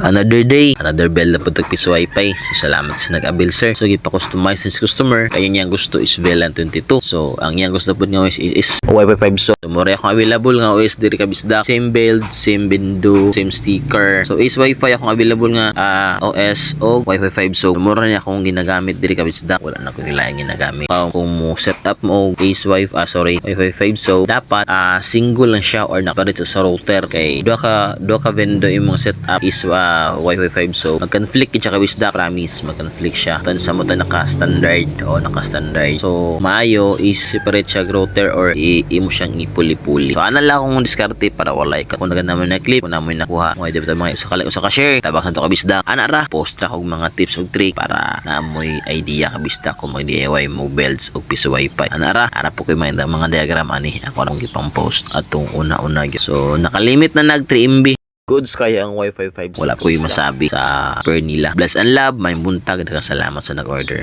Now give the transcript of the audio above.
Another day, another bell na po tagpis wifi. So salamat sa nag-avail sir. So gipa-customize sa customer. Kaya niyang gusto is VLAN 22. So ang niyang gusto po niya is Wi-Fi 5. So mura akong available nga OS diri kabisda. Same build, same window, same sticker. So is Wi-Fi akong available nga OS o Wi-Fi 5. So mura niya akong ginagamit diri kabisda. Wala na ko kailangan ginagamit. Kung mo set up mo is Wi-Fi 5. So dapat single lang siya or nakapalit sa router kay do ka vendor imong setup is Wi-Fi 5. So mag-conflict siya kabisda, promise mag-conflict siya tan sa mo ta naka-standard. So maayo is separate siya router or imo siyang ipuli-puli. So ana lang akong diskarte para walay ka kung naman na clip kung namoy nakuha mo dito mga usa ka share tabak sa to kabisda. Ana ra post ra og mga tips ug trick para naamoy idea kabisda kung mag-DIY mo belts ug piso wifi. Ana ra ara po kay mga diagram ani ako lang gipang post atong una-una. So nakalimit na nag 3 MB. Goods kaya ang Wi-Fi 5. Wala ko yung masabi sa per nila. Bless and love, may buntag. Daghang salamat sa nag-order.